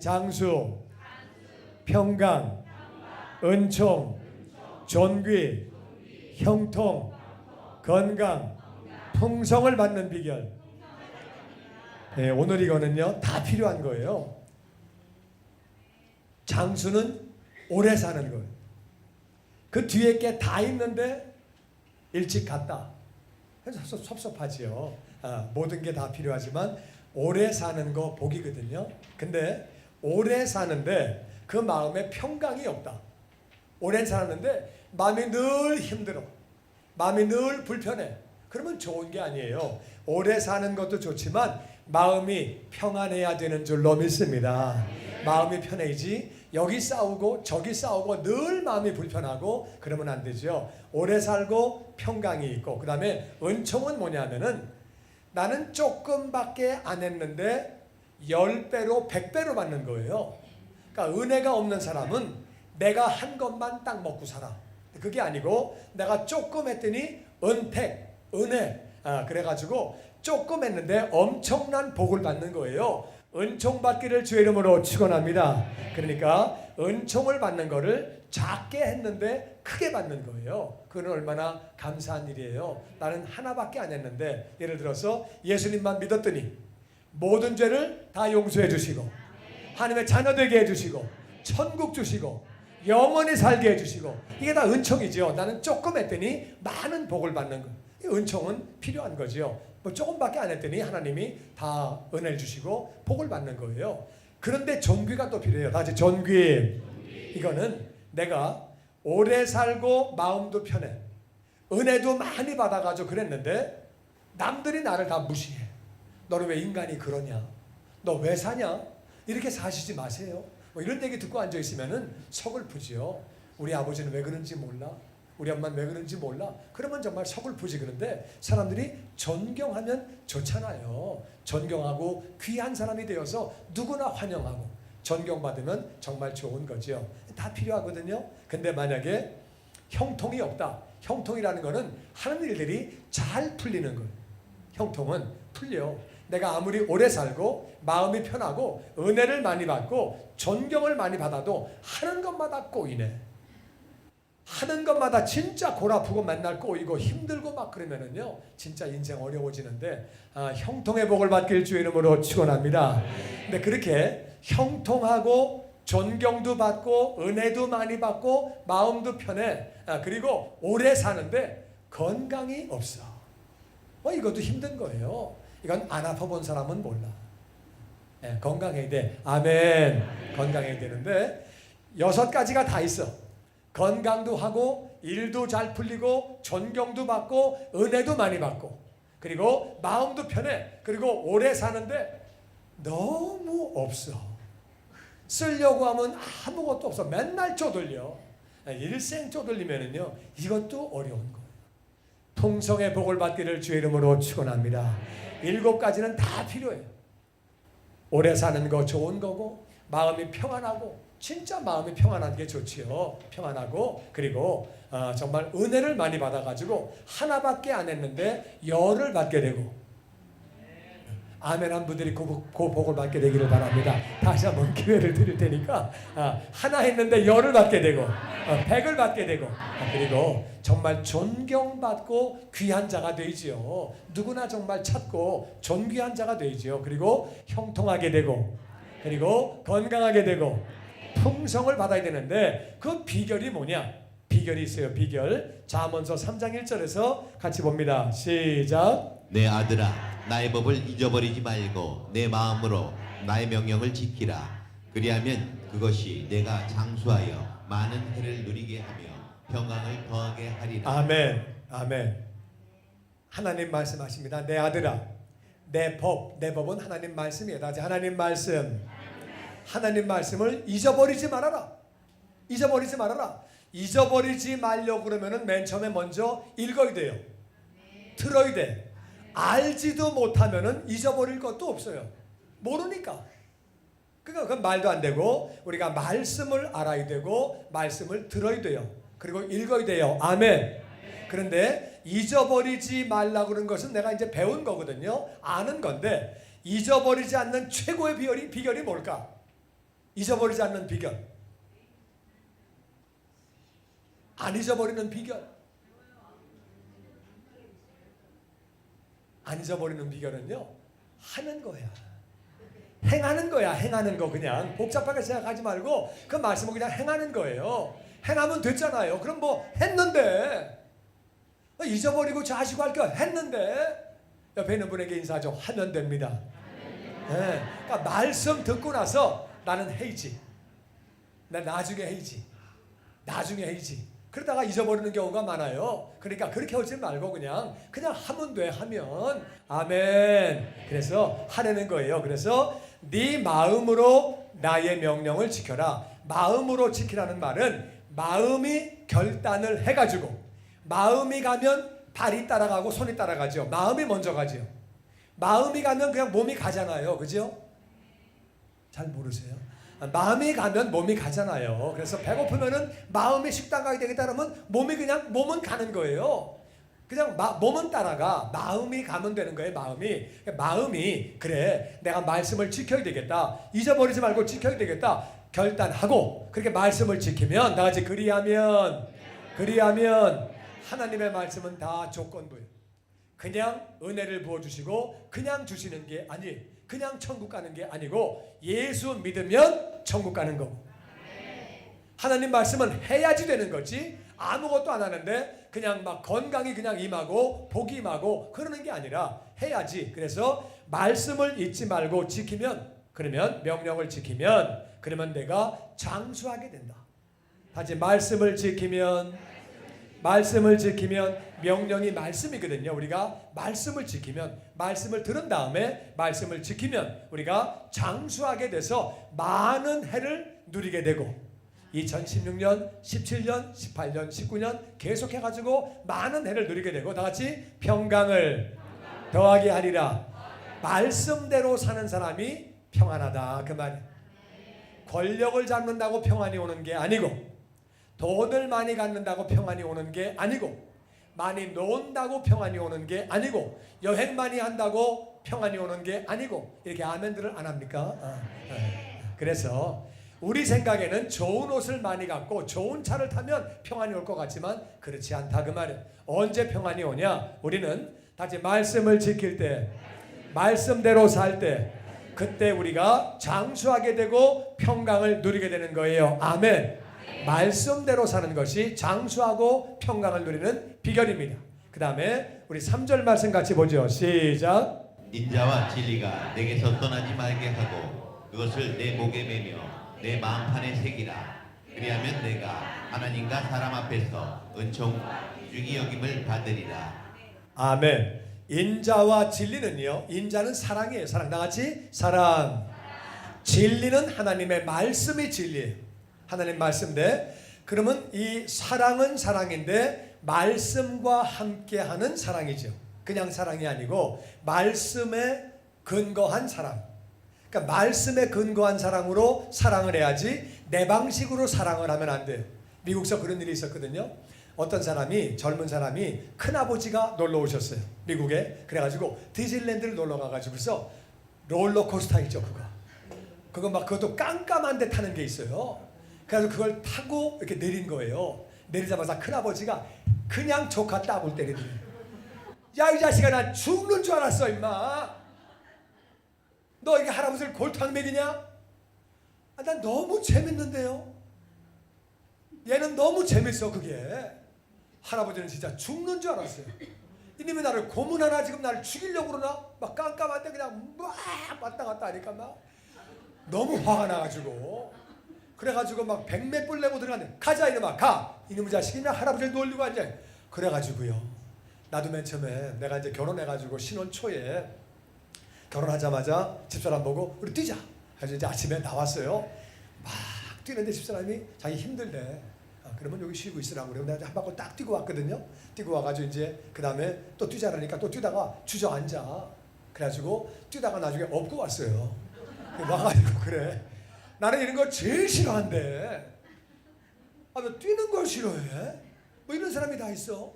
장수, 평강, 은총, 존귀, 형통, 건강, 풍성을 받는 비결. 네, 오늘 이거는요 다 필요한 거예요. 장수는 오래 사는 거예요. 그 뒤에 게 다 있는데 일찍 갔다. 그래서 섭섭하지요. 모든 게 다 필요하지만 오래 사는 거 복이거든요. 근데 오래 사는데 그 마음에 평강이 없다. 오래 사는데 마음이 늘 힘들어. 마음이 늘 불편해. 그러면 좋은 게 아니에요. 오래 사는 것도 좋지만 마음이 평안해야 되는 줄로 믿습니다. 마음이 편해야지 여기 싸우고 저기 싸우고 늘 마음이 불편하고 그러면 안 되죠. 오래 살고 평강이 있고, 그 다음에 은총은 뭐냐면은 나는 조금밖에 안 했는데 10배로 100배로 받는 거예요. 그러니까 은혜가 없는 사람은 내가 한 것만 딱 먹고 살아. 그게 아니고 내가 조금 했더니 은택, 은혜, 그래가지고 조금 했는데 엄청난 복을 받는 거예요. 은총 받기를 주의 이름으로 축원합니다. 그러니까 은총을 받는 거를 작게 했는데 크게 받는 거예요. 그건 얼마나 감사한 일이에요. 나는 하나밖에 안 했는데, 예를 들어서 예수님만 믿었더니 모든 죄를 다 용서해 주시고 하나님의 자녀 되게 해주시고 천국 주시고 영원히 살게 해주시고, 이게 다 은총이죠. 나는 조금 했더니 많은 복을 받는 거. 은총은 필요한 거죠. 뭐 조금밖에 안 했더니 하나님이 다 은혜를 주시고 복을 받는 거예요. 그런데 존귀가 또 필요해요. 다시 존귀. 이거는 내가 오래 살고 마음도 편해, 은혜도 많이 받아가지고 그랬는데 남들이 나를 다 무시해. 너는 왜 인간이 그러냐? 너 왜 사냐? 이렇게 사시지 마세요. 뭐 이런 얘기 듣고 앉아있으면 서글프지요. 우리 아버지는 왜 그런지 몰라? 우리 엄마는 왜 그런지 몰라? 그러면 정말 서글프지. 그런데 사람들이 존경하면 좋잖아요. 존경하고 귀한 사람이 되어서 누구나 환영하고 존경받으면 정말 좋은 거죠. 다 필요하거든요. 근데 만약에 형통이 없다. 형통이라는 거는 하는 일들이 잘 풀리는 거예요. 형통은 풀려. 내가 아무리 오래 살고 마음이 편하고 은혜를 많이 받고 존경을 많이 받아도 하는 것마다 꼬이네. 하는 것마다 진짜 골 아프고 맨날 꼬이고 힘들고 막 그러면은요 진짜 인생 어려워지는데, 형통의 복을 받길 주의 이름으로 축원합니다. 근데 그렇게 형통하고 존경도 받고 은혜도 많이 받고 마음도 편해, 그리고 오래 사는데 건강이 없어. 이것도 힘든 거예요. 이건 안 아파본 사람은 몰라. 건강해야 돼. 아멘. 건강해야 되는데 6가지가 다 있어. 건강도 하고 일도 잘 풀리고 존경도 받고 은혜도 많이 받고 그리고 마음도 편해. 그리고 오래 사는데 너무 없어. 쓰려고 하면 아무것도 없어. 맨날 쪼들려. 일생 쪼들리면은요 이것도 어려운 거예요. 풍성의 복을 받기를 주의 이름으로 축원합니다. 7가지는 다 필요해요. 오래 사는 거 좋은 거고, 마음이 평안하고, 진짜 마음이 평안한 게 좋지요. 평안하고, 그리고 정말 은혜를 많이 받아가지고 하나밖에 안 했는데 열을 받게 되고, 아멘 한 분들이 그 복을 받게 되기를 바랍니다. 다시 한번 기회를 드릴 테니까 하나 했는데 열을 받게 되고 100을 받게 되고, 그리고 정말 존경받고 귀한 자가 되지요. 누구나 정말 찾고 존귀한 자가 되지요. 그리고 형통하게 되고, 그리고 건강하게 되고 풍성을 받아야 되는데 그 비결이 뭐냐? 비결이 있어요. 비결. 잠언서 3장 1절에서 같이 봅니다. 시작. 내 아들아, 나의 법을 잊어버리지 말고 내 마음으로 나의 명령을 지키라. 그리하면 그것이 내가 장수하여 많은 해를 누리게 하며 평강을 더하게 하리라. 아멘. 아멘. 하나님 말씀하십니다. 내 아들아, 내 법은 하나님 말씀이에요. 다시 하나님 말씀. 하나님 말씀을 잊어버리지 말아라. 잊어버리지 말아라. 잊어버리지 말려고 그러면은 맨 처음에 먼저 읽어야 돼요. 들어야 돼. 알지도 못하면은 잊어버릴 것도 없어요. 모르니까. 그러니까 그건 말도 안 되고, 우리가 말씀을 알아야 되고 말씀을 들어야 돼요. 그리고 읽어야 돼요. 아멘. 그런데 잊어버리지 말라고 그런 것은 내가 이제 배운 거거든요. 아는 건데 잊어버리지 않는 최고의 비결이 뭘까? 잊어버리지 않는 비결. 안 잊어버리는 비결. 안 잊어버리는 비결은요, 하는 거야. 행하는 거야. 행하는 거. 그냥 복잡하게 생각하지 말고 그 말씀은 그냥 행하는 거예요. 행하면 됐잖아요. 그럼 뭐 했는데, 잊어버리고 자시고 할 거 했는데, 옆에 있는 분에게 인사 좀 하면 됩니다. 네. 그러니까 말씀 듣고 나서 나는 해이지, 나 나중에 해이지, 나중에 해이지, 그러다가 잊어버리는 경우가 많아요. 그러니까 그렇게 하지 말고 그냥 하면 돼. 하면. 아멘. 그래서 하려는 거예요. 그래서 네 마음으로 나의 명령을 지켜라. 마음으로 지키라는 말은 마음이 결단을 해가지고, 마음이 가면 발이 따라가고 손이 따라가죠. 마음이 먼저 가죠. 마음이 가면 그냥 몸이 가잖아요. 그죠? 잘 모르세요? 마음이 가면 몸이 가잖아요. 그래서 배고프면은 마음이 식당 가게 되겠다 그러면 몸은 가는 거예요. 그냥 몸은 따라가. 마음이 가면 되는 거예요. 마음이 그래, 내가 말씀을 지켜야 되겠다, 잊어버리지 말고 지켜야 되겠다 결단하고 그렇게 말씀을 지키면, 나같이 그리하면 하나님의 말씀은 다 조건부예요. 그냥 은혜를 부어주시고 그냥 주시는 게 아니에요. 그냥 천국 가는 게 아니고 예수 믿으면 천국 가는 거고, 하나님 말씀은 해야지 되는 거지, 아무것도 안 하는데 그냥 막 건강이 그냥 임하고 복이 임하고 그러는 게 아니라 해야지. 그래서 말씀을 잊지 말고 지키면, 그러면 명령을 지키면, 그러면 내가 장수하게 된다. 다시 말씀을 지키면 명령이 말씀이거든요. 우리가 말씀을 지키면, 말씀을 들은 다음에 말씀을 지키면 우리가 장수하게 돼서 많은 해를 누리게 되고, 2016년, 17년, 18년, 19년 계속해가지고 많은 해를 누리게 되고, 다같이 평강을 더하게 하리라. 말씀대로 사는 사람이 평안하다 그 말이에요. 권력을 잡는다고 평안이 오는 게 아니고, 돈을 많이 갖는다고 평안이 오는 게 아니고, 많이 논다고 평안이 오는 게 아니고, 여행 많이 한다고 평안이 오는 게 아니고, 이렇게 아멘들을 안 합니까? 그래서 우리 생각에는 좋은 옷을 많이 갖고 좋은 차를 타면 평안이 올 것 같지만 그렇지 않다 그 말이에요. 언제 평안이 오냐? 우리는 다시 말씀을 지킬 때, 말씀대로 살 때, 그때 우리가 장수하게 되고 평강을 누리게 되는 거예요. 아멘. 말씀대로 사는 것이 장수하고 평강을 누리는 비결입니다. 그 다음에 우리 3절 말씀 같이 보죠. 시작. 인자와 진리가 내게서 떠나지 말게 하고 그것을 내 목에 매며 내 마음판에 새기라. 그리하면 내가 하나님과 사람 앞에서 은총과 귀중히 여김을 받으리라. 아멘. 인자와 진리는요, 인자는 사랑이에요. 사랑. 나같이 사랑. 진리는 하나님의 말씀이 진리예요. 하나님 말씀인데, 그러면 이 사랑은 사랑인데 말씀과 함께하는 사랑이죠. 그냥 사랑이 아니고 말씀에 근거한 사랑. 그러니까 말씀에 근거한 사랑으로 사랑을 해야지 내 방식으로 사랑을 하면 안 돼요. 미국에서 그런 일이 있었거든요. 어떤 사람이, 젊은 사람이 큰아버지가 놀러 오셨어요. 미국에. 그래가지고 디즈니랜드를 놀러 가가지고서 롤러코스터 있죠. 그거 막 그것도 깜깜한 데 타는 게 있어요. 그래서 그걸 타고 이렇게 내린 거예요. 내리자마자 큰아버지가 그냥 조카 따블 때리더니, 야 이 자식아, 나 죽는 줄 알았어 임마. 너 이게 할아버지를 골탕 먹이냐? 난 너무 재밌는데요. 얘는 너무 재밌어. 그게 할아버지는 진짜 죽는 줄 알았어요. 이님이 나를 고문하나, 지금 나를 죽이려고 그러나, 막 깜깜한데 그냥 막 왔다 갔다 하니까 막 너무 화가 나가지고, 그래가지고 막 백몇 불 내고 들어갔는데, 가자 이놈아 가, 이놈의 자식이냐 할아버지를 놀리고 앉아. 그래가지고요, 나도 맨 처음에 내가 이제 결혼해가지고 신혼 초에 결혼하자마자 집사람 보고 우리 뛰자 해서 이제 아침에 나왔어요. 막 뛰는데 집사람이 자기 힘들대. 그러면 여기 쉬고 있으라고 그래요. 내가 한 바퀴 딱 뛰고 왔거든요. 뛰고 와가지고 이제 그 다음에 또 뛰자라니까 또 뛰다가 주저앉아. 그래가지고 뛰다가 나중에 업고 왔어요. 와가지고 그래, 나는 이런 거 제일 싫어한대. 왜 뛰는 걸 싫어해? 뭐 이런 사람이 다 있어.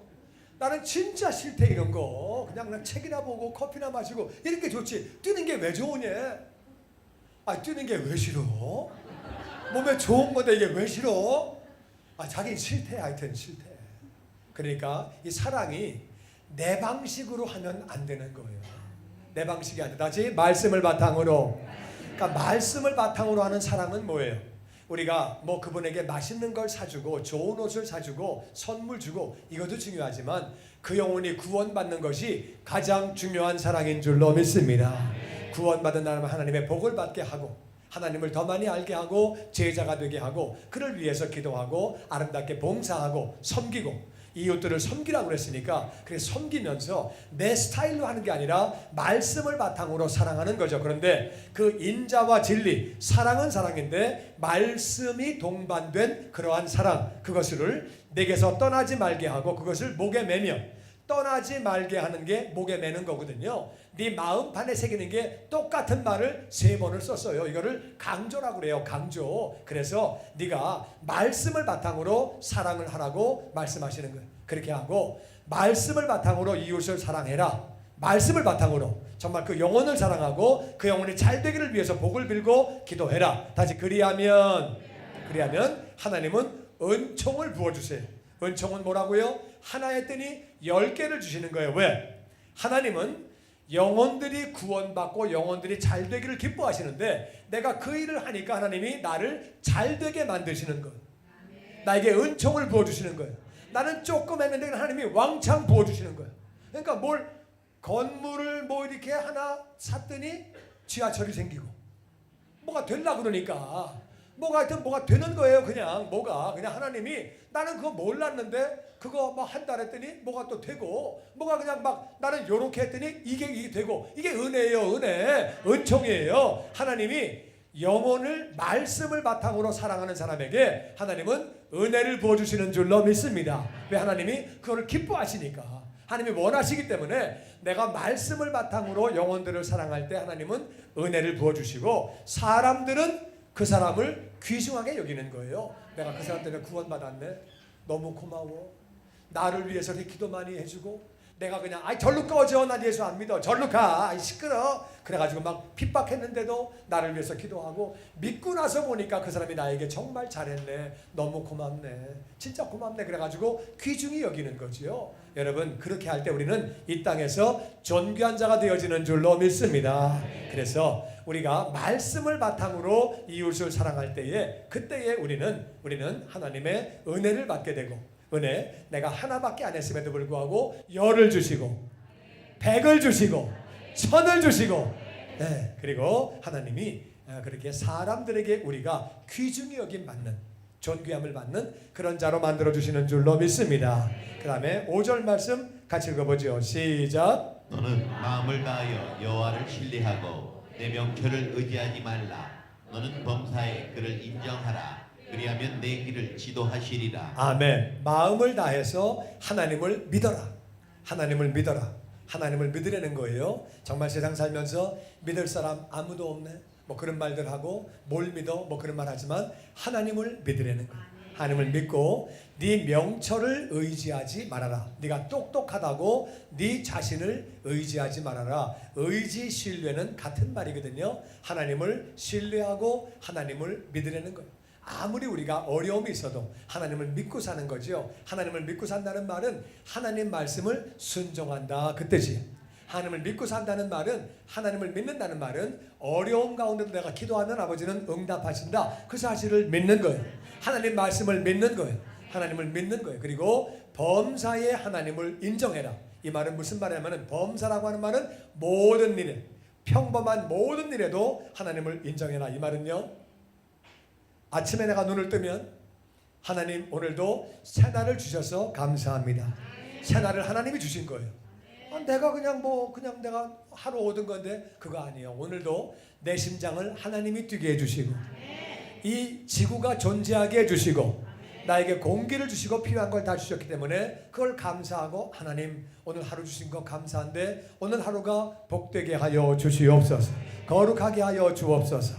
나는 진짜 싫대 이런 거. 그냥 책이나 보고 커피나 마시고 이런 게 좋지. 뛰는 게 왜 좋으냐? 뛰는 게 왜 싫어? 몸에 좋은 건데 이게 왜 싫어? 자기 싫대. 하여튼 싫대. 그러니까 이 사랑이 내 방식으로 하면 안 되는 거예요. 내 방식이 아니라 다시 말씀을 바탕으로. 그러니까 말씀을 바탕으로 하는 사랑은 뭐예요? 우리가 뭐 그분에게 맛있는 걸 사주고 좋은 옷을 사주고 선물 주고 이것도 중요하지만 그 영혼이 구원받는 것이 가장 중요한 사랑인 줄로 믿습니다. 구원받은 사람은 하나님의 복을 받게 하고 하나님을 더 많이 알게 하고 제자가 되게 하고 그를 위해서 기도하고 아름답게 봉사하고 섬기고 이웃들을 섬기라고 그랬으니까 그래서 섬기면서 내 스타일로 하는 게 아니라 말씀을 바탕으로 사랑하는 거죠. 그런데 그 인자와 진리, 사랑은 사랑인데 말씀이 동반된 그러한 사랑, 그것을 내게서 떠나지 말게 하고 그것을 목에 매며 떠나지 말게 하는 게 목에 매는 거거든요. 네 마음판에 새기는 게 똑같은 말을 3번을 썼어요. 이거를 강조라고 그래요. 강조. 그래서 네가 말씀을 바탕으로 사랑을 하라고 말씀하시는 거예요. 그렇게 하고 말씀을 바탕으로 이웃을 사랑해라. 말씀을 바탕으로 정말 그 영혼을 사랑하고 그 영혼이 잘 되기를 위해서 복을 빌고 기도해라. 다시 그리하면 하나님은 은총을 부어주세요. 은총은 뭐라고요? 하나 했더니 10개를 주시는 거예요. 왜? 하나님은 영혼들이 구원받고 영혼들이 잘 되기를 기뻐하시는데 내가 그 일을 하니까 하나님이 나를 잘 되게 만드시는 거예요. 나에게 은총을 부어주시는 거예요. 나는 조금 했는데 하나님이 왕창 부어주시는 거예요. 그러니까 뭘 건물을 뭐 이렇게 하나 샀더니 지하철이 생기고 뭐가 되려고 그러니까 뭐가 하여튼 뭐가 되는 거예요. 그냥 하나님이 나는 그거 몰랐는데 그거 막 한 달 했더니 뭐가 또 되고 뭐가 그냥 막 나는 요렇게 했더니 이게 되고 이게 은혜예요. 은총이에요. 하나님이 영혼을 말씀을 바탕으로 사랑하는 사람에게 하나님은 은혜를 부어주시는 줄로 믿습니다. 왜? 하나님이 그걸 기뻐하시니까. 하나님이 원하시기 때문에 내가 말씀을 바탕으로 영혼들을 사랑할 때 하나님은 은혜를 부어주시고 사람들은 그 사람을 귀중하게 여기는 거예요. 내가 그 사람 때문에 구원받았네. 너무 고마워. 나를 위해서 이렇게 기도 많이 해주고 내가 그냥 절로 꺼져. 난 예수 안 믿어. 절로 가. 시끄러. 그래가지고 막 핍박했는데도 나를 위해서 기도하고 믿고 나서 보니까 그 사람이 나에게 정말 잘했네. 너무 고맙네. 진짜 고맙네. 그래가지고 귀중히 여기는 거지요. 여러분 그렇게 할 때 우리는 이 땅에서 존귀한 자가 되어지는 줄로 믿습니다. 그래서 우리가 말씀을 바탕으로 이웃을 사랑할 때에 그때에 우리는 하나님의 은혜를 받게 되고 은혜 내가 하나밖에 안 했음에도 불구하고 열을 주시고 100을 주시고 1000을 주시고 그리고 하나님이 그렇게 사람들에게 우리가 귀중히 여김 받는 존귀함을 받는 그런 자로 만들어주시는 줄로 믿습니다. 그 다음에 5절 말씀 같이 읽어보죠. 시작. 너는 마음을 다하여 여호와를 신뢰하고 내 명철을 의지하지 말라. 너는 범사에 그를 인정하라. 그리하면 내 길을 지도하시리라. 아멘. 마음을 다해서 하나님을 믿어라. 하나님을 믿어라. 하나님을 믿으려는 거예요. 정말 세상 살면서 믿을 사람 아무도 없네. 뭐 그런 말들 하고 뭘 믿어 뭐 그런 말 하지만 하나님을 믿으려는 거예요. 하나님을 믿고 네 명철을 의지하지 말아라. 네가 똑똑하다고 네 자신을 의지하지 말아라. 의지 신뢰는 같은 말이거든요. 하나님을 신뢰하고 하나님을 믿으려는 거예요. 아무리 우리가 어려움이 있어도 하나님을 믿고 사는 거죠. 하나님을 믿고 산다는 말은 하나님 말씀을 순종한다 그 뜻이에요. 하나님을 믿고 산다는 말은 하나님을 믿는다는 말은 어려움 가운데도 내가 기도하면 아버지는 응답하신다 그 사실을 믿는 거예요. 하나님 말씀을 믿는 거예요. 하나님을 믿는 거예요. 그리고 범사에 하나님을 인정해라. 이 말은 무슨 말이냐면 범사라고 하는 말은 모든 일에 평범한 모든 일에도 하나님을 인정해라. 이 말은요 아침에 내가 눈을 뜨면 하나님 오늘도 새날을 주셔서 감사합니다. 새날을 하나님이 주신 거예요. 내가 그냥 내가 하루 얻은 건데 그거 아니에요. 오늘도 내 심장을 하나님이 뛰게 해주시고 이 지구가 존재하게 해주시고 나에게 공기를 주시고 필요한 걸 다 주셨기 때문에 그걸 감사하고 하나님 오늘 하루 주신 거 감사한데 오늘 하루가 복되게 하여 주시옵소서. 거룩하게 하여 주옵소서.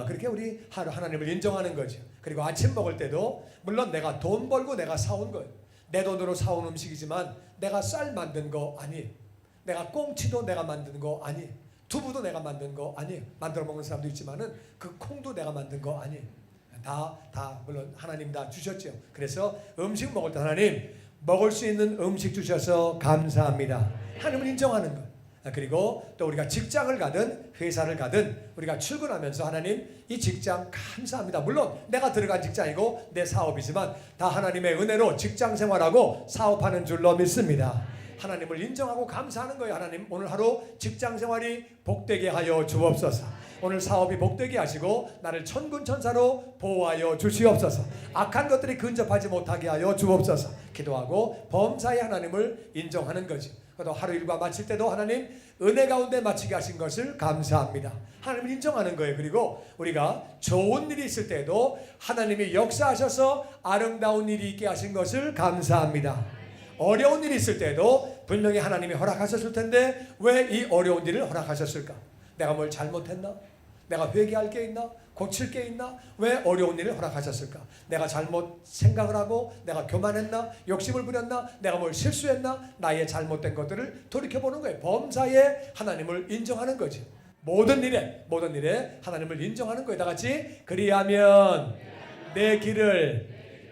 그렇게 우리 하루 하나님을 인정하는 거죠. 그리고 아침 먹을 때도 물론 내가 돈 벌고 내가 사온 거예요. 내 돈으로 사온 음식이지만 내가 쌀 만든 거 아니에요. 내가 꽁치도 내가 만든 거 아니에요. 두부도 내가 만든 거 아니에요. 만들어 먹는 사람도 있지만은 그 콩도 내가 만든 거 아니에요. 다 물론 하나님 다 주셨죠. 그래서 음식 먹을 때 하나님 먹을 수 있는 음식 주셔서 감사합니다. 하나님을 인정하는 것. 그리고 또 우리가 직장을 가든 회사를 가든 우리가 출근하면서 하나님 이 직장 감사합니다. 물론 내가 들어간 직장이고 내 사업이지만 다 하나님의 은혜로 직장 생활하고 사업하는 줄로 믿습니다. 하나님을 인정하고 감사하는 거예요. 하나님 오늘 하루 직장 생활이 복되게 하여 주옵소서. 오늘 사업이 복되게 하시고 나를 천군천사로 보호하여 주시옵소서. 악한 것들이 근접하지 못하게 하여 주옵소서. 기도하고 범사의 하나님을 인정하는 거지. 또 하루 일과 마칠 때도 하나님 은혜 가운데 마치게 하신 것을 감사합니다. 하나님을 인정하는 거예요. 그리고 우리가 좋은 일이 있을 때도 하나님이 역사하셔서 아름다운 일이 있게 하신 것을 감사합니다. 어려운 일이 있을 때도 분명히 하나님이 허락하셨을 텐데 왜 이 어려운 일을 허락하셨을까? 내가 뭘 잘못했나? 내가 회개할 게 있나? 고칠 게 있나? 왜 어려운 일을 허락하셨을까? 내가 잘못 생각을 하고 내가 교만했나? 욕심을 부렸나? 내가 뭘 실수했나? 나의 잘못된 것들을 돌이켜보는 거예요. 범사에 하나님을 인정하는 거지. 모든 일에 하나님을 인정하는 거예요. 다 같이 그리하면 내 길을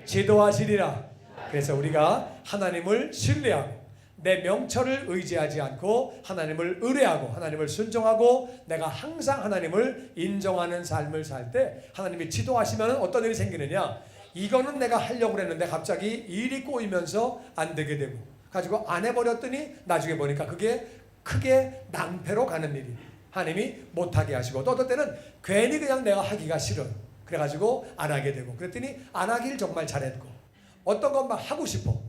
지도하시리라. 그래서 우리가 하나님을 신뢰하고 내 명철을 의지하지 않고 하나님을 의뢰하고 하나님을 순종하고 내가 항상 하나님을 인정하는 삶을 살 때 하나님이 지도하시면 어떤 일이 생기느냐? 이거는 내가 하려고 그랬는데 갑자기 일이 꼬이면서 안 되게 되고 가지고 안 해버렸더니 나중에 보니까 그게 크게 낭패로 가는 일이 하나님이 못하게 하시고 또 어떤 때는 괜히 그냥 내가 하기가 싫어 그래가지고 안 하게 되고 그랬더니 안 하길 정말 잘했고 어떤 것만 하고 싶어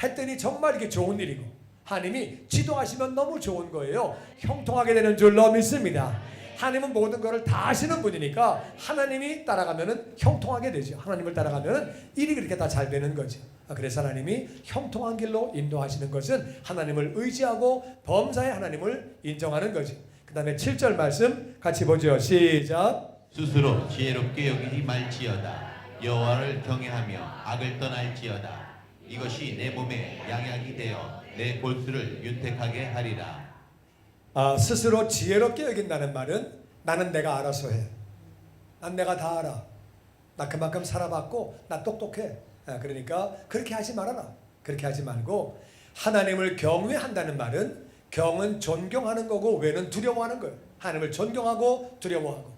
했더니 정말 이게 좋은 일이고 하나님이 지도하시면 너무 좋은 거예요. 형통하게 되는 줄로 믿습니다. 하나님은 모든 것을 다 아시는 분이니까 하나님이 따라가면은 형통하게 되죠. 하나님을 따라가면은 일이 그렇게 다 잘 되는 거죠. 그래서 하나님이 형통한 길로 인도하시는 것은 하나님을 의지하고 범사의 하나님을 인정하는 거죠. 그 다음에 7절 말씀 같이 보죠. 시작. 스스로 지혜롭게 여기지 말지어다. 여호와를 경외하며 악을 떠날지어다. 이것이 내 몸에 양약이 되어 내 골수를 윤택하게 하리라. 스스로 지혜롭게 여긴다는 말은 나는 내가 알아서 해. 난 내가 다 알아. 나 그만큼 살아봤고 나 똑똑해. 그러니까 그렇게 하지 말아라. 그렇게 하지 말고 하나님을 경외한다는 말은 경은 존경하는 거고 외는 두려워하는 거예요. 하나님을 존경하고 두려워하고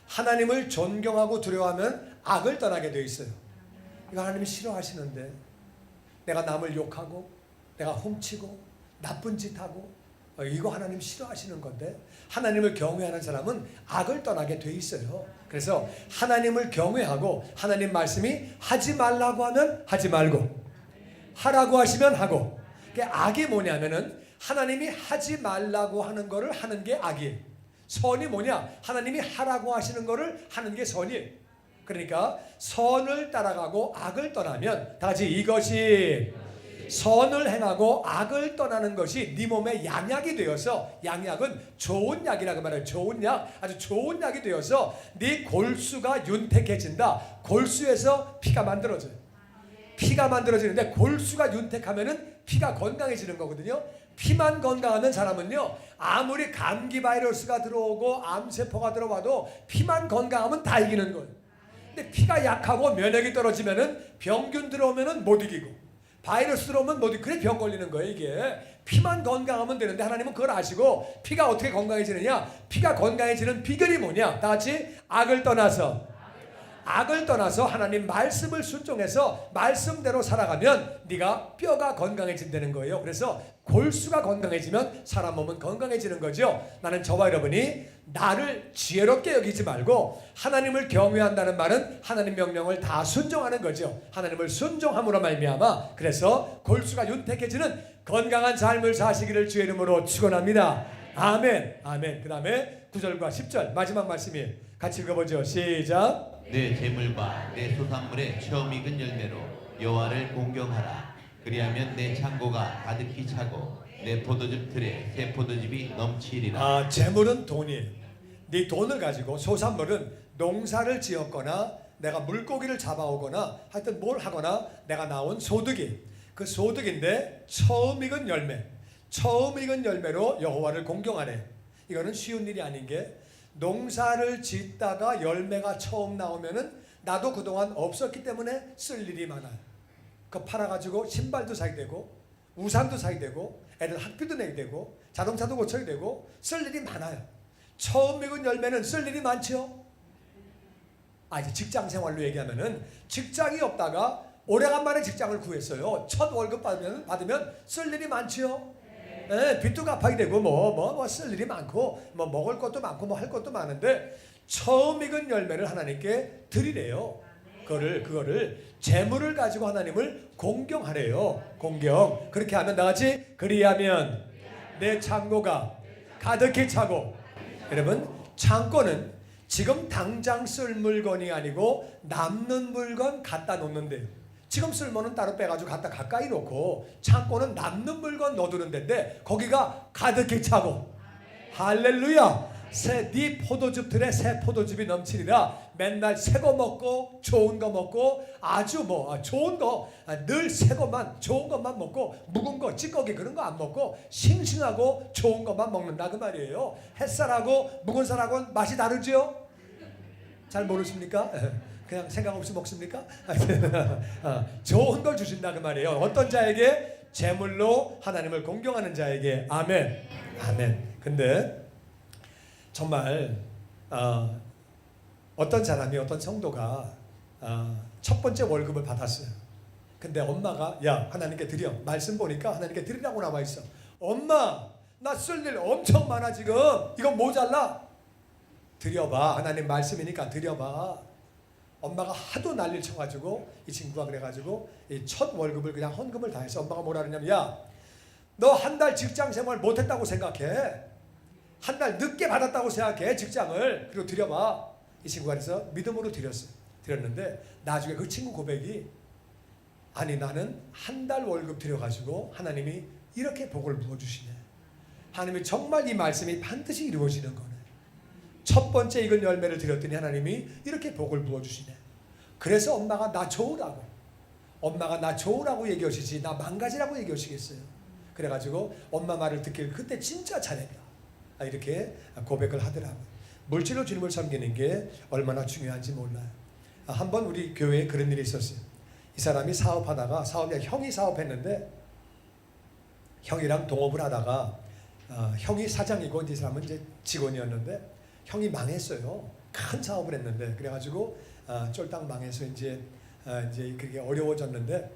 하나님을 존경하고 두려워하면 악을 떠나게 돼 있어요. 이거 하나님이 싫어하시는데 내가 남을 욕하고 내가 훔치고 나쁜 짓 하고 이거 하나님 싫어하시는 건데 하나님을 경외하는 사람은 악을 떠나게 돼 있어요. 그래서 하나님을 경외하고 하나님 말씀이 하지 말라고 하면 하지 말고 하라고 하시면 하고 악이 뭐냐면은 하나님이 하지 말라고 하는 거를 하는 게 악이에요. 선이 뭐냐? 하나님이 하라고 하시는 거를 하는 게 선이에요. 그러니까 선을 따라가고 악을 떠나면 다 같이 이것이 선을 행하고 악을 떠나는 것이 네 몸에 양약이 되어서 양약은 좋은 약이라고 말해요. 좋은 약, 아주 좋은 약이 되어서 네 골수가 윤택해진다. 골수에서 피가 만들어져요. 피가 만들어지는데 골수가 윤택하면은 피가 건강해지는 거거든요. 피만 건강하면 사람은요 아무리 감기 바이러스가 들어오고 암세포가 들어와도 피만 건강하면 다 이기는 거예요. 근데 피가 약하고 면역이 떨어지면은 병균 들어오면은 못 이기고 바이러스 들어오면 못 이기고 그래 병 걸리는 거예요. 이게 피만 건강하면 되는데 하나님은 그걸 아시고 피가 어떻게 건강해지느냐? 피가 건강해지는 비결이 뭐냐? 다 같이 악을 떠나서 하나님 말씀을 순종해서 말씀대로 살아가면 네가 뼈가 건강해진다는 거예요. 그래서 골수가 건강해지면 사람 몸은 건강해지는 거죠. 나는 저와 여러분이 나를 지혜롭게 여기지 말고 하나님을 경외한다는 말은 하나님 명령을 다 순종하는 거죠. 하나님을 순종함으로 말미암아 그래서 골수가 윤택해지는 건강한 삶을 사시기를 주의 이름으로 축원합니다. 아멘. 아멘. 그 다음에 9절과 10절 마지막 말씀이에요. 같이 읽어보죠. 시작. 내 재물과 내 소산물의 처음 익은 열매로 여호와를 공경하라. 그리하면 내 창고가 가득히 차고 내 포도즙 틀에 새 포도즙이 넘치리라. 재물은 돈이에요. 네 돈을 가지고 소산물은 농사를 지었거나 내가 물고기를 잡아오거나 하여튼 뭘 하거나 내가 나온 소득이 그 소득인데 처음 익은 열매로 여호와를 공경하래. 이거는 쉬운 일이 아닌 게 농사를 짓다가 열매가 처음 나오면은 나도 그동안 없었기 때문에 쓸 일이 많아요. 그거 팔아가지고 신발도 사야 되고 우산도 사야 되고 애들 학비도 내야 되고 자동차도 고쳐야 되고 쓸 일이 많아요. 처음 맺은 열매는 쓸 일이 많죠. 이제 직장 생활로 얘기하면은 직장이 없다가 오래간만에 직장을 구했어요. 첫 월급 받으면 쓸 일이 많지요. 네, 빚도 갚아야 되고 뭐 쓸 일이 많고 뭐 먹을 것도 많고 뭐 할 것도 많은데 처음 익은 열매를 하나님께 드리래요. 그거를 재물을 가지고 하나님을 공경하래요. 공경. 그렇게 하면 나같이 그리하면 내 창고가 가득히 차고. 여러분, 창고는 지금 당장 쓸 물건이 아니고 남는 물건 갖다 놓는데요. 지금 쓸 물건은 따로 빼가지고 갖다 가까이 놓고 창고는 남는 물건 넣어두는 데인데 거기가 가득히 차고. 할렐루야. 네 포도즙 틀에 새 포도즙이 넘치리라. 맨날 새 거 먹고 좋은 거 먹고 아주 좋은 거 늘 새 것만 좋은 것만 먹고 묵은 거 찌꺼기 그런 거 안 먹고 싱싱하고 좋은 것만 먹는다 그 말이에요. 햇살하고 묵은 살하고는 맛이 다르죠? 잘 모르십니까? 그냥 생각 없이 먹습니까? 좋은 걸 주신다 그 말이에요. 어떤 자에게? 제물로 하나님을 공경하는 자에게. 아멘. 아멘. 근데 정말 어떤 사람이 어떤 성도가 첫 번째 월급을 받았어요. 근데 엄마가 야 하나님께 드려. 말씀 보니까 하나님께 드리라고 나와 있어. 엄마 나 쓸 일 엄청 많아 지금. 이건 모자라. 드려봐. 하나님 말씀이니까 드려봐. 엄마가 하도 난리를 쳐가지고 이 친구가 그래가지고 이 첫 월급을 그냥 헌금을 다 해서 엄마가 뭐라 그러냐면 야 너 한 달 직장 생활 못했다고 생각해. 한 달 늦게 받았다고 생각해 직장을. 그리고 드려봐. 이 친구가 그래서 믿음으로 드렸어요. 드렸는데 나중에 그 친구 고백이 아니 나는 한 달 월급 드려가지고 하나님이 이렇게 복을 부어주시네. 하나님이 정말 이 말씀이 반드시 이루어지는 거네. 첫 번째 익은 열매를 드렸더니 하나님이 이렇게 복을 부어주시네. 그래서 엄마가 나 좋으라고. 엄마가 나 좋으라고 얘기하시지 나 망가지라고 얘기하시겠어요. 그래가지고 엄마 말을 듣길 그때 진짜 잘했다. 이렇게 고백을 하더라고요. 물질로 주님을 섬기는 게 얼마나 중요한지 몰라요. 한번 우리 교회에 그런 일이 있었어요. 이 사람이 사업하다가 형이 사업했는데 형이랑 동업을 하다가 형이 사장이고 이 사람은 이제 직원이었는데 형이 망했어요. 큰 사업을 했는데 그래가지고 쫄딱 망해서 이제 그게 어려워졌는데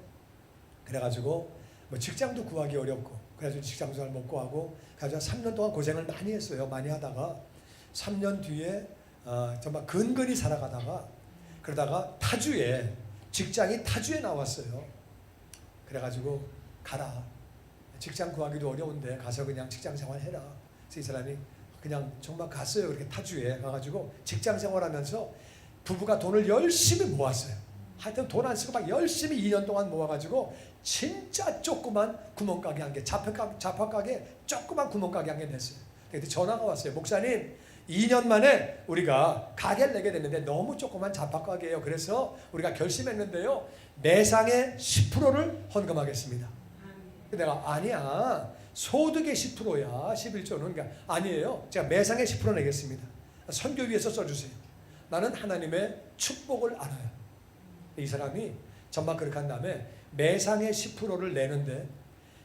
그래가지고 뭐 직장도 구하기 어렵고 그래가지고 직장도 잘 못 구하고 그래서 3년 동안 고생을 많이 했어요. 많이 하다가 3년 뒤에 정말 근근히 살아가다가 그러다가 직장이 타주에 나왔어요. 그래가지고 가라. 직장 구하기도 어려운데 가서 그냥 직장 생활해라. 그래서 이 사람이 그냥 정말 갔어요. 그렇게 타주에 가가지고 직장 생활하면서 부부가 돈을 열심히 모았어요. 하여튼 돈 안 쓰고 막 열심히 2년 동안 모아가지고 진짜 조그만 구멍가게 한 개, 잡화가게 조그만 구멍가게 한 개 냈어요. 그때 전화가 왔어요. 목사님 2년 만에 우리가 가게를 내게 됐는데 너무 조그만 잡화가게예요. 그래서 우리가 결심했는데요. 매상의 10%를 헌금하겠습니다. 내가 아니야. 소득의 10%야. 11조는. 그러니까 아니에요. 제가 매상의 10% 내겠습니다. 선교위에서 써주세요. 나는 하나님의 축복을 알아요. 이 사람이 정말 그렇게 한 다음에 매상의 10%를 내는데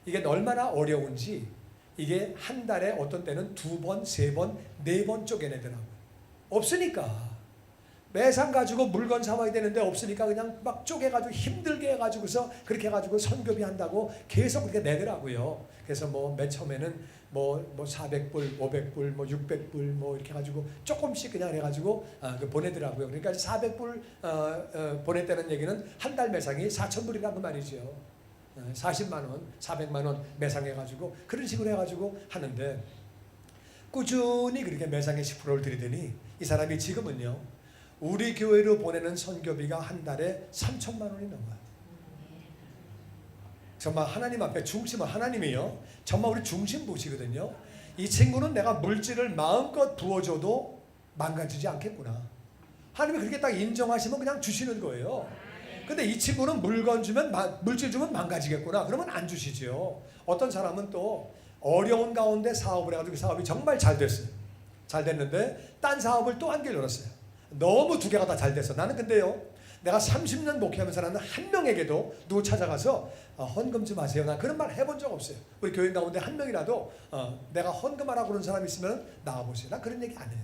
이게 얼마나 어려운지 이게 한 달에 어떤 때는 2번, 3번, 4번 쪼개내더라고요. 없으니까. 매상 가지고 물건 사와야 되는데 없으니까 그냥 막 쪼개가지고 힘들게 해가지고서 그렇게 해가지고 선교비 한다고 계속 그렇게 내더라고요. 그래서 뭐 맨 처음에는 뭐 400불, 500불, 뭐 600불 뭐 이렇게 해가지고 조금씩 그냥 해가지고 보내더라고요. 그러니까 400불 보냈다는 얘기는 한 달 매상이 4,000불이란 그 말이죠. 40만 원, 400만 원 매상해가지고 그런 식으로 해가지고 하는데 꾸준히 그렇게 매상의 10%를 드리더니 이 사람이 지금은요. 우리 교회로 보내는 선교비가 한 달에 3천만 원이 넘어요. 정말 하나님 앞에 중심은 하나님이요. 정말 우리 중심 보시거든요. 이 친구는 내가 물질을 마음껏 부어줘도 망가지지 않겠구나. 하나님이 그렇게 딱 인정하시면 그냥 주시는 거예요. 근데 이 친구는 물질 주면 망가지겠구나. 그러면 안 주시죠. 어떤 사람은 또 어려운 가운데 사업을 해가지고 사업이 정말 잘 됐어요. 잘 됐는데 딴 사업을 또 한 개 열었어요. 너무 두 개가 다 잘 됐어. 나는 근데요 내가 30년 목회하면서 나는 한 명에게도 누구 찾아가서 헌금 좀 하세요. 나 그런 말 해본 적 없어요. 우리 교인 가운데 한 명이라도 내가 헌금하라고 그러는 사람 있으면 나와보세요. 나 그런 얘기 안 해요.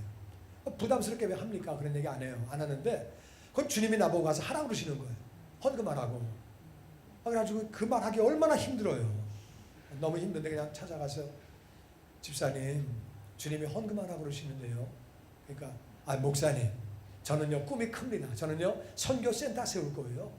부담스럽게 왜 합니까? 그런 얘기 안 해요. 안 하는데 그건 주님이 나보고 가서 하라고 그러시는 거예요. 헌금하라고. 그래가지고 그 말하기 얼마나 힘들어요. 너무 힘든데 그냥 찾아가서 집사님 주님이 헌금하라고 그러시는데요. 그러니까 목사님 저는요 꿈이 큽니다. 저는요 선교센터 세울 거예요.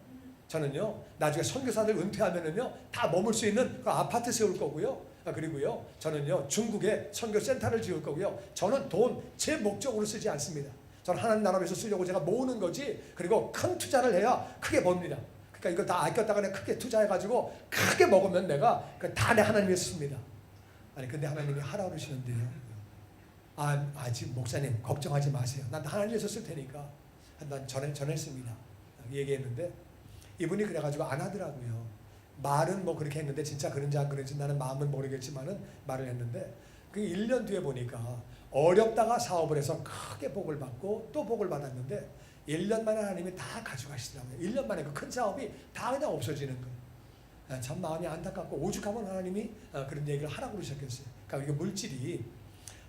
저는요 나중에 선교사들 은퇴하면은요 다 머물 수 있는 그 아파트 세울 거고요. 그리고요 저는요 중국에 선교센터를 지을 거고요. 저는 돈 제 목적으로 쓰지 않습니다. 저는 하나님 나라에서 쓰려고 제가 모으는 거지. 그리고 큰 투자를 해야 크게 법니다. 그러니까 이거 다 아꼈다가 내가 크게 투자해가지고 크게 먹으면 내가 다 내 하나님이 씁니다. 아니 근데 하나님이 하라고 그러시는데요. 아직 목사님 걱정하지 마세요. 난 하나님께서 쓸 테니까. 난 전했습니다. 얘기했는데 이분이 그래가지고 안 하더라고요. 말은 뭐 그렇게 했는데 진짜 그런지 안 그런지 나는 마음은 모르겠지만은 말을 했는데 그 1년 뒤에 보니까 어렵다가 사업을 해서 크게 복을 받고 또 복을 받았는데 1년 만에 하나님이 다 가져가시더라고요. 1년 만에 그 큰 사업이 다 그냥 없어지는 거예요. 참 마음이 안타깝고 오죽하면 하나님이 그런 얘기를 하라고 그러셨겠어요. 그러니까 이게 물질이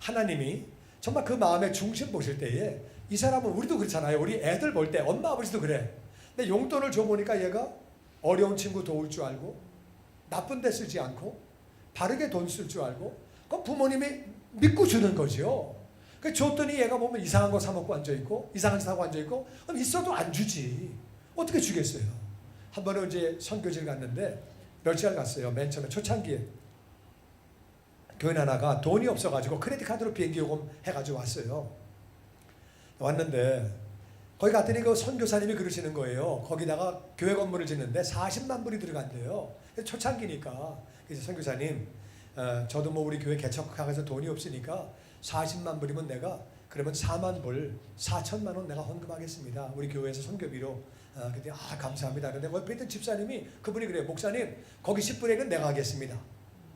하나님이 정말 그 마음의 중심 보실 때에 이 사람은 우리도 그렇잖아요. 우리 애들 볼 때 엄마 아버지도 그래. 근데 용돈을 줘보니까 얘가 어려운 친구 도울 줄 알고 나쁜 데 쓰지 않고 바르게 돈 쓸 줄 알고 그럼 부모님이 믿고 주는 거죠. 그 줬더니 얘가 보면 이상한 거 사 먹고 앉아있고 이상한 짓 하고 앉아있고 그럼 있어도 안 주지. 어떻게 주겠어요. 한 번은 이제 선교지를 갔는데 며칠 갔어요. 맨 처음에 초창기에 교인 하나가 돈이 없어가지고 크레딧 카드로 비행기 요금 해가지고 왔어요. 왔는데 거기 갔더니 그 선교사님이 그러시는 거예요. 거기다가 교회 건물을 짓는데 40만 불이 들어간대요. 초창기니까. 그래서 선교사님 저도 뭐 우리 교회 개척하면서 돈이 없으니까 40만 불이면 내가 그러면 4만 불 4천만 원 내가 헌금하겠습니다. 우리 교회에서 선교비로. 그때 감사합니다. 근데 옆에 있던 집사님이 그분이 그래요. 목사님 거기 10불액은 내가 하겠습니다.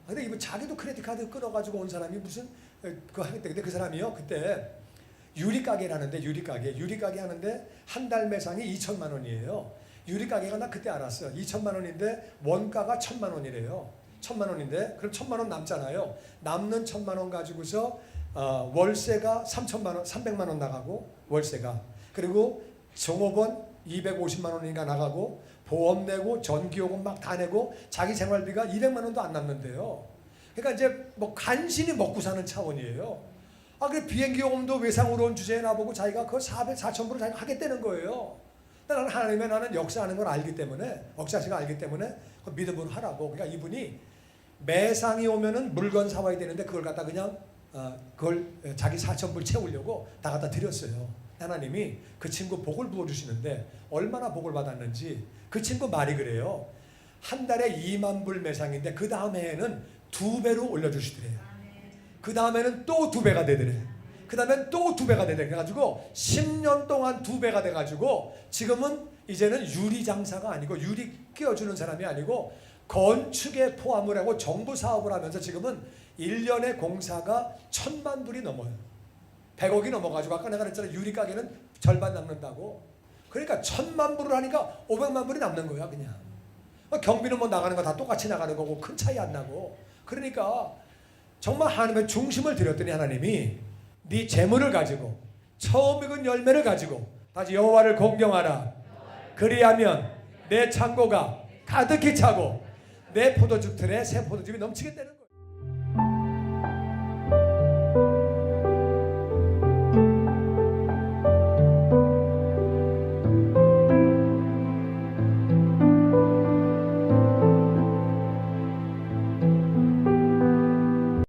근데 이분 자기도 크레딧 카드 끊어가지고 온 사람이 무슨 그거 하겠다. 근데 그 사람이요 그때 유리가게를 하는데 유리가게 하는데 한 달 매상이 2천만 원이에요. 유리가게가 나 그때 알았어요. 2천만 원인데 원가가 1,000만 원이래요. 1,000만 원인데 그럼 1,000만 원 남잖아요. 남는 1,000만 원 가지고서 월세가 3천만 원, 300만 원 나가고 월세가 그리고 종업원 250만 원인가 나가고 보험 내고 전기요금 막 다 내고 자기 생활비가 200만 원도 안 남는데요. 그러니까 이제 뭐 간신히 먹고 사는 차원이에요. 그래 비행기 요금도 외상으로 온 주제에 나보고 자기가 그 4,000불을 자기가 하겠다는 거예요. 나는 하나님의 나는 역사하는 걸 알기 때문에 역사시가 알기 때문에 그 믿음으로 하라고. 그러니까 이분이 매상이 오면은 물건 사와야 되는데 그걸 갖다 그냥 그걸 자기 4,000불 채우려고 다 갖다 드렸어요. 하나님이 그 친구 복을 부어주시는데 얼마나 복을 받았는지 그 친구 말이 그래요. 한 달에 2만 불 매상인데 그 다음 해에는 2배로 올려주시더래요. 그 다음에는 또 2배가 되더래. 그 다음엔 또 2배가 되더래. 그래가지고 10년 동안 2배가 돼가지고 지금은 이제는 유리 장사가 아니고 유리 끼워주는 사람이 아니고 건축에 포함을 하고 정부 사업을 하면서 지금은 1년에 공사가 1,000만 불이 넘어요. 100억이 넘어가지고 아까 내가 그랬잖아. 유리 가게는 절반 남는다고. 그러니까 1,000만 불을 하니까 500만 불이 남는 거야 그냥. 경비는 뭐 나가는 거 다 똑같이 나가는 거고 큰 차이 안 나고. 그러니까 정말 하나님의 중심을 드렸더니 하나님이 네 재물을 가지고 처음 익은 열매를 가지고 다시 여호와를 공경하라. 그리하면 내 창고가 가득히 차고 내 포도주 틀에 새 포도즙이 넘치겠다는